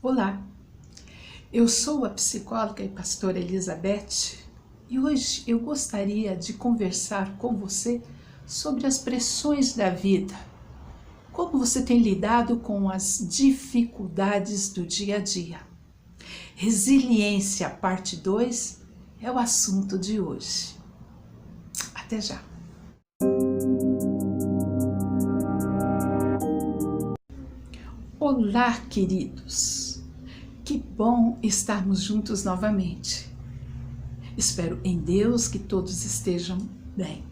Olá, eu sou a psicóloga e pastora Elizabeth e hoje eu gostaria de conversar com você sobre as pressões da vida. Como você tem lidado com as dificuldades do dia a dia? Resiliência, parte 2, é o assunto de hoje. Até já! Olá, queridos! Que bom estarmos juntos novamente. Espero em Deus que todos estejam bem.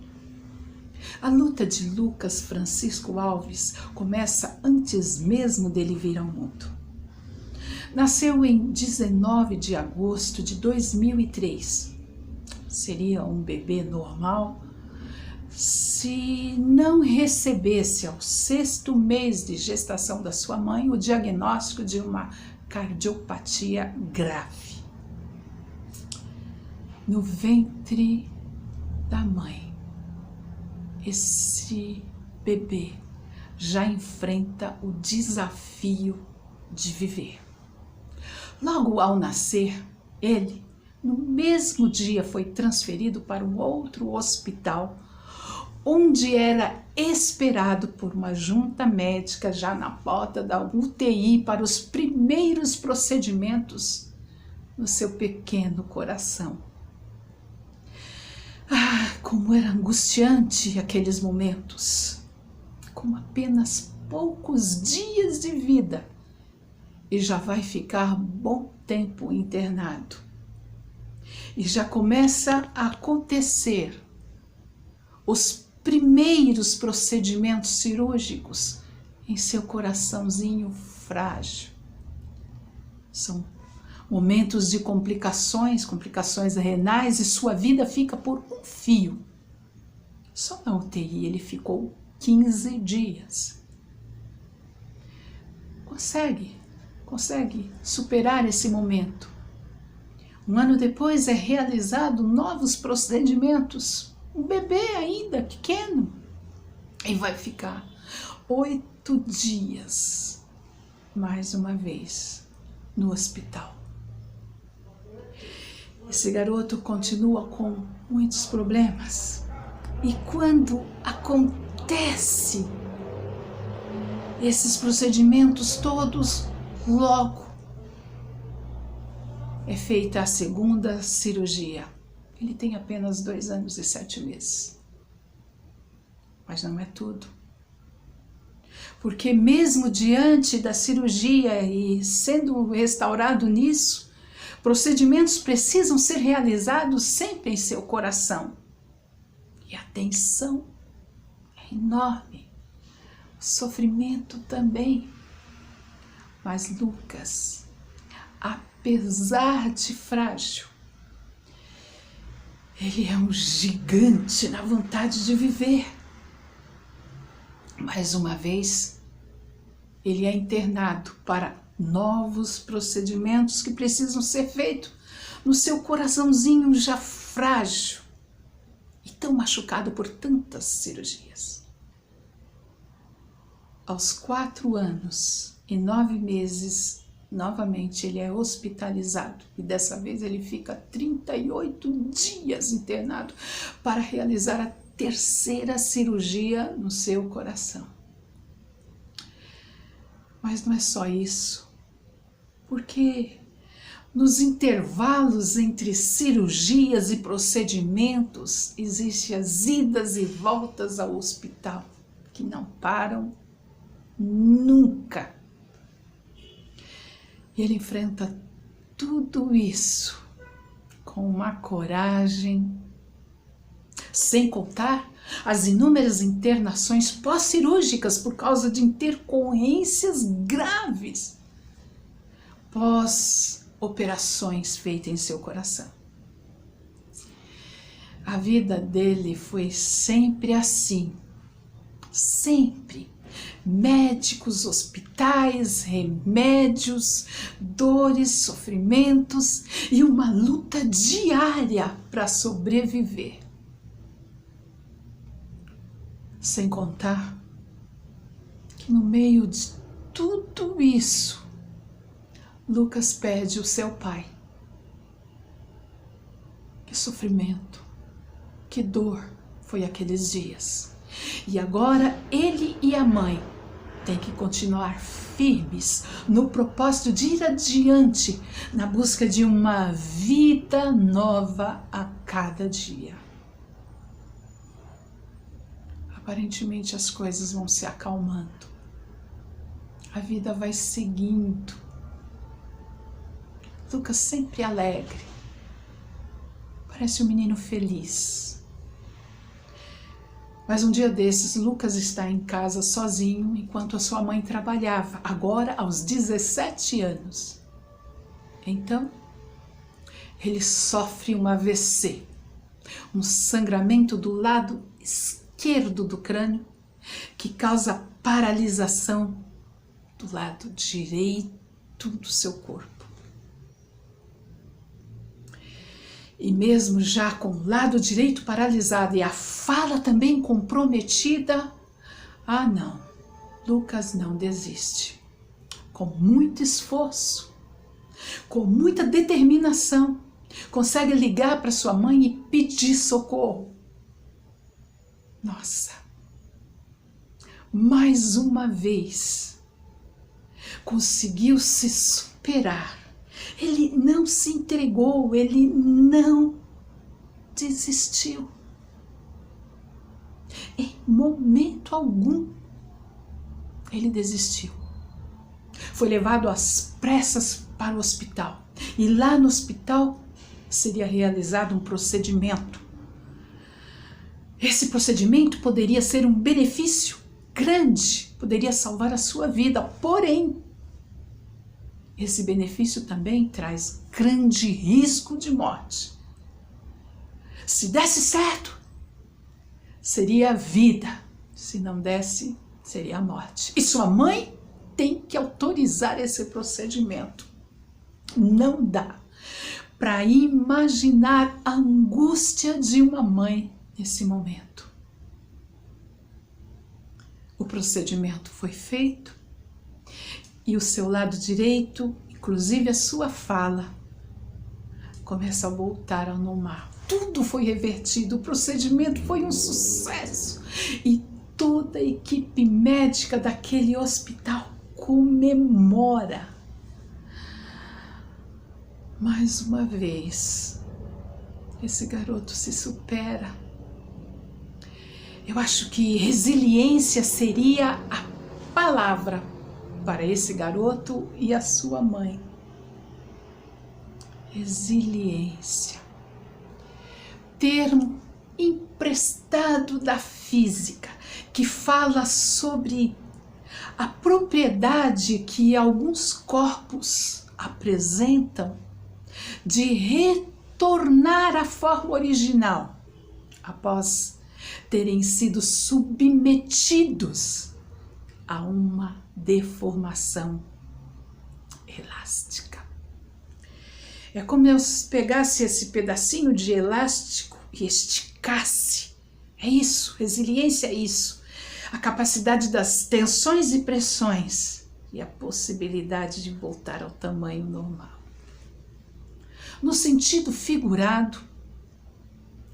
A luta de Lucas Francisco Alves começa antes mesmo dele vir ao mundo. Nasceu em 19 de agosto de 2003. Seria um bebê normal se não recebesse ao 6º mês de gestação da sua mãe o diagnóstico de uma cardiopatia grave. No ventre da mãe, esse bebê já enfrenta o desafio de viver. Logo ao nascer, ele, no mesmo dia, foi transferido para um outro hospital, onde era esperado por uma junta médica já na porta da UTI para os primeiros procedimentos no seu pequeno coração. Como era angustiante aqueles momentos, com apenas poucos dias de vida e já vai ficar bom tempo internado. E já começa a acontecer os primeiros procedimentos cirúrgicos em seu coraçãozinho frágil. São momentos de complicações renais e sua vida fica por um fio. Só na UTI ele ficou 15 dias. Consegue superar esse momento. Um ano depois é realizado novos procedimentos. Um bebê ainda pequeno, e vai ficar 8 dias, mais uma vez, no hospital. Esse garoto continua com muitos problemas, e quando acontece esses procedimentos todos, logo é feita a segunda cirurgia. Ele tem apenas 2 anos e 7 meses. Mas não é tudo. Porque mesmo diante da cirurgia e sendo restaurado nisso, procedimentos precisam ser realizados sempre em seu coração. E a tensão é enorme. O sofrimento também. Mas Lucas, apesar de frágil, ele é um gigante na vontade de viver. Mais uma vez, ele é internado para novos procedimentos que precisam ser feitos no seu coraçãozinho já frágil e tão machucado por tantas cirurgias. Aos 4 anos e 9 meses, novamente ele é hospitalizado e dessa vez ele fica 38 dias internado para realizar a 3ª cirurgia no seu coração. Mas não é só isso, porque nos intervalos entre cirurgias e procedimentos existem as idas e voltas ao hospital que não param nunca. E ele enfrenta tudo isso com uma coragem, sem contar as inúmeras internações pós-cirúrgicas por causa de intercorrências graves, pós-operações feitas em seu coração. A vida dele foi sempre assim, sempre. Médicos, hospitais, remédios, dores, sofrimentos e uma luta diária para sobreviver. Sem contar que no meio de tudo isso, Lucas perde o seu pai. Que sofrimento, que dor foi aqueles dias. E agora ele e a mãe têm que continuar firmes no propósito de ir adiante na busca de uma vida nova a cada dia. Aparentemente as coisas vão se acalmando. A vida vai seguindo. Lucas sempre alegre. Parece um menino feliz. Mas um dia desses, Lucas está em casa sozinho enquanto a sua mãe trabalhava, agora aos 17 anos. Então, ele sofre um AVC, um sangramento do lado esquerdo do crânio, que causa paralisação do lado direito do seu corpo. E mesmo já com o lado direito paralisado e a fala também comprometida, não, Lucas não desiste. Com muito esforço, com muita determinação, consegue ligar para sua mãe e pedir socorro. Nossa, mais uma vez, conseguiu se superar. Ele não se entregou, ele não desistiu. Em momento algum, ele desistiu. Foi levado às pressas para o hospital. E lá no hospital seria realizado um procedimento. Esse procedimento poderia ser um benefício grande, poderia salvar a sua vida, porém, esse benefício também traz grande risco de morte. Se desse certo, seria a vida. Se não desse, seria a morte. E sua mãe tem que autorizar esse procedimento. Não dá para imaginar a angústia de uma mãe nesse momento. O procedimento foi feito. E o seu lado direito, inclusive a sua fala, começa a voltar ao normal. Tudo foi revertido, o procedimento foi um sucesso. E toda a equipe médica daquele hospital comemora. Mais uma vez, esse garoto se supera. Eu acho que resiliência seria a palavra para esse garoto e a sua mãe. Resiliência. Termo emprestado da física, que fala sobre a propriedade que alguns corpos apresentam de retornar à forma original após terem sido submetidos a uma deformação elástica. É como eu pegasse esse pedacinho de elástico e esticasse. É isso, resiliência é isso. A capacidade das tensões e pressões e a possibilidade de voltar ao tamanho normal. No sentido figurado,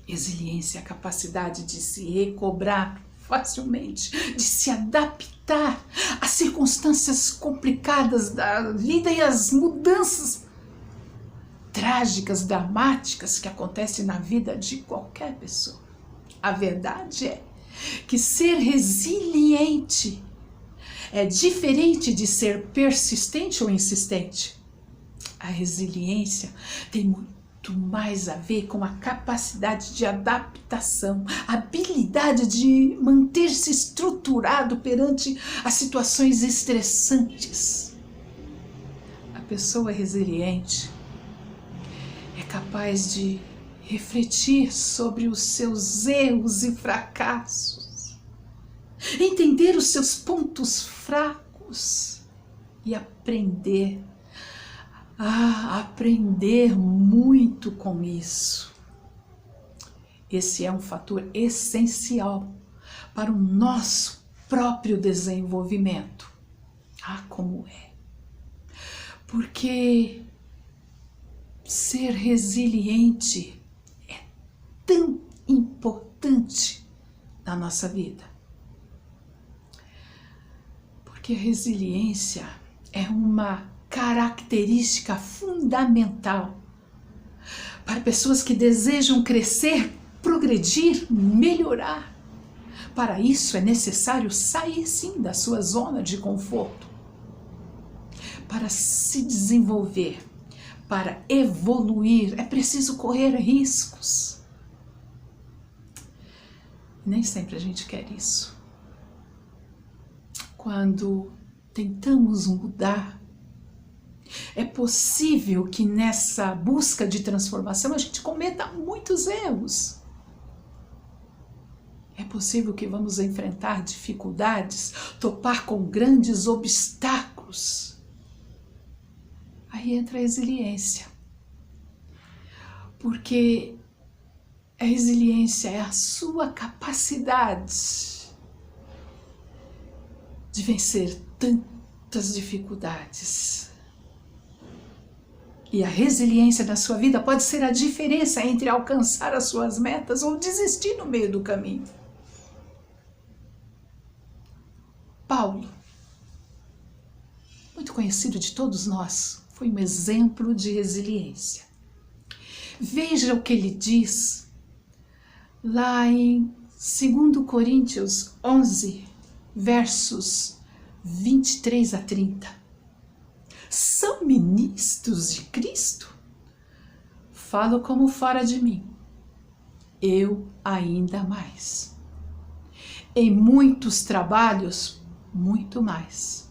resiliência é a capacidade de se recobrar facilmente, de se adaptar às circunstâncias complicadas da vida e às mudanças trágicas, dramáticas que acontecem na vida de qualquer pessoa. A verdade é que ser resiliente é diferente de ser persistente ou insistente. A resiliência tem muito mais a ver com a capacidade de adaptação, a habilidade de manter-se estruturado perante as situações estressantes. A pessoa resiliente é capaz de refletir sobre os seus erros e fracassos, entender os seus pontos fracos e aprender muito com isso. Esse é um fator essencial para o nosso próprio desenvolvimento. Como é. Porque ser resiliente é tão importante na nossa vida. Porque a resiliência é uma característica fundamental para pessoas que desejam crescer, progredir, melhorar. Para isso é necessário sair sim da sua zona de conforto, para se desenvolver, para evoluir, é preciso correr riscos. Nem sempre a gente quer isso. Quando tentamos mudar, é possível que nessa busca de transformação a gente cometa muitos erros. É possível que vamos enfrentar dificuldades, topar com grandes obstáculos. Aí entra a resiliência. Porque a resiliência é a sua capacidade de vencer tantas dificuldades. E a resiliência na sua vida pode ser a diferença entre alcançar as suas metas ou desistir no meio do caminho. Paulo, muito conhecido de todos nós, foi um exemplo de resiliência. Veja o que ele diz lá em 2 Coríntios 11, versos 23 a 30. São ministros de Cristo? Falo como fora de mim, eu ainda mais. Em muitos trabalhos, muito mais.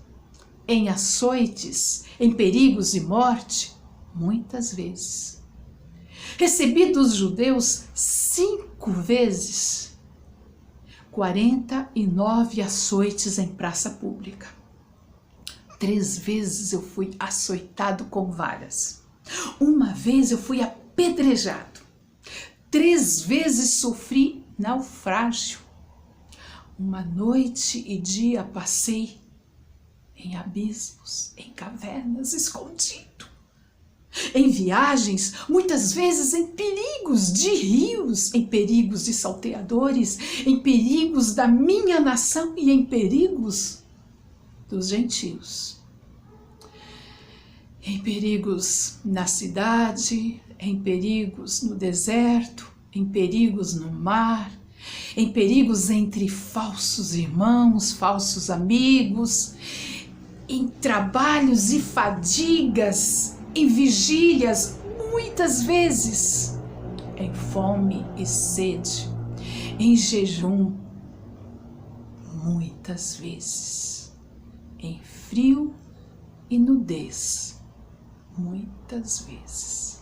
Em açoites, em perigos e morte, muitas vezes. Recebi dos judeus 5 vezes 49 açoites em praça pública. 3 vezes eu fui açoitado com varas. 1 vez eu fui apedrejado. 3 vezes sofri naufrágio. 1 noite e dia passei em abismos, em cavernas, escondido. Em viagens, muitas vezes em perigos de rios, em perigos de salteadores, em perigos da minha nação e em perigos dos gentios. Em perigos na cidade, em perigos no deserto, em perigos no mar, em perigos entre falsos irmãos, falsos amigos, em trabalhos e fadigas, em vigílias, muitas vezes, em fome e sede, em jejum, muitas vezes, em frio e nudez, muitas vezes.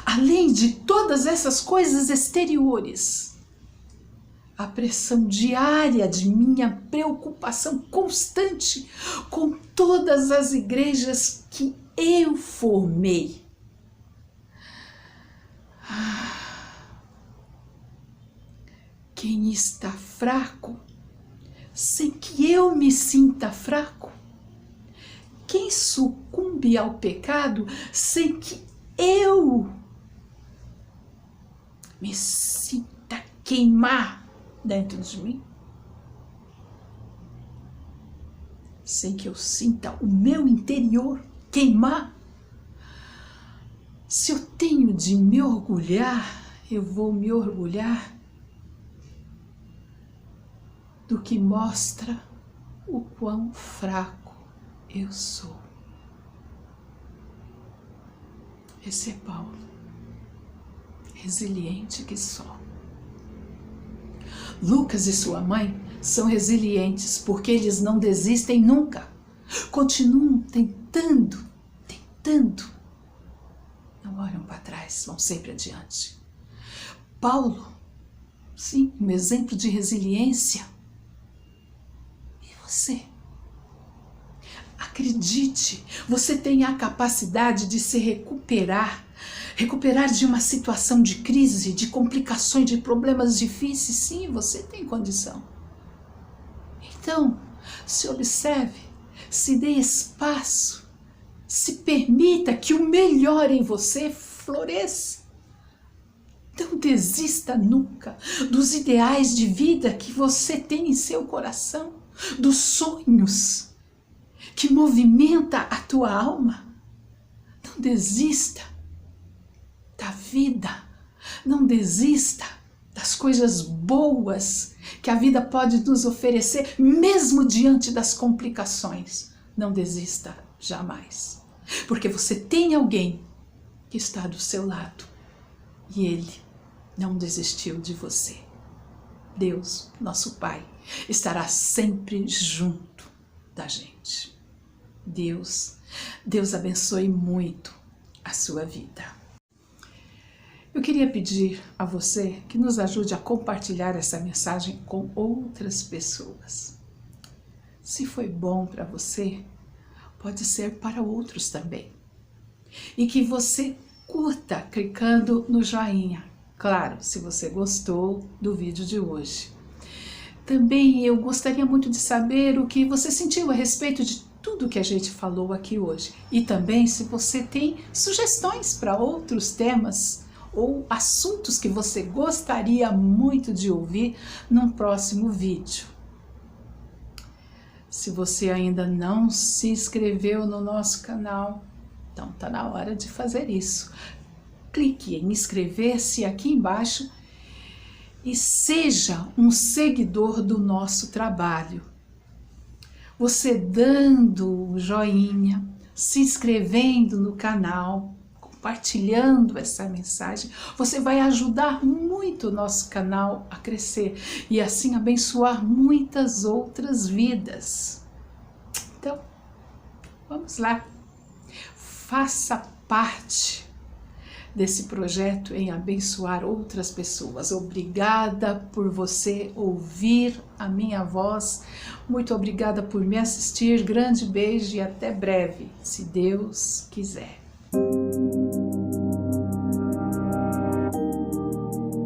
Além de todas essas coisas exteriores, a pressão diária de minha preocupação constante com todas as igrejas que eu formei. Quem está fraco, sem que eu me sinta fraco? Quem sucumbe ao pecado sem que eu me sinta queimar dentro de mim? Sem que eu sinta o meu interior queimar? Se eu tenho de me orgulhar, eu vou me orgulhar do que mostra o quão fraco eu sou. Esse é Paulo, resiliente que só. Lucas e sua mãe são resilientes porque eles não desistem nunca. Continuam tentando. Não olham para trás, vão sempre adiante. Paulo, sim, um exemplo de resiliência. E você? Acredite, você tem a capacidade de se recuperar de uma situação de crise, de complicações, de problemas difíceis. Sim, você tem condição. Então, se observe, se dê espaço, Se permita que o melhor em você floresça. Não desista nunca dos ideais de vida que você tem em seu coração, dos sonhos que movimenta a tua alma. Não desista da vida, não desista das coisas boas que a vida pode nos oferecer, mesmo diante das complicações. Não desista jamais, porque você tem alguém que está do seu lado e ele não desistiu de você. Deus, nosso Pai, estará sempre junto da gente. Deus abençoe muito a sua vida. Eu queria pedir a você que nos ajude a compartilhar essa mensagem com outras pessoas. Se foi bom para você, pode ser para outros também. E que você curta clicando no joinha. Claro, se você gostou do vídeo de hoje. Também eu gostaria muito de saber o que você sentiu a respeito de tudo que a gente falou aqui hoje. E também se você tem sugestões para outros temas ou assuntos que você gostaria muito de ouvir num próximo vídeo. Se você ainda não se inscreveu no nosso canal, então está na hora de fazer isso. Clique em inscrever-se aqui embaixo e seja um seguidor do nosso trabalho. Você dando o joinha, se inscrevendo no canal, compartilhando essa mensagem, você vai ajudar muito o nosso canal a crescer e assim abençoar muitas outras vidas. Então, vamos lá, faça parte desse projeto em abençoar outras pessoas. Obrigada por você ouvir a minha voz. Muito obrigada por me assistir. Grande beijo e até breve, se Deus quiser.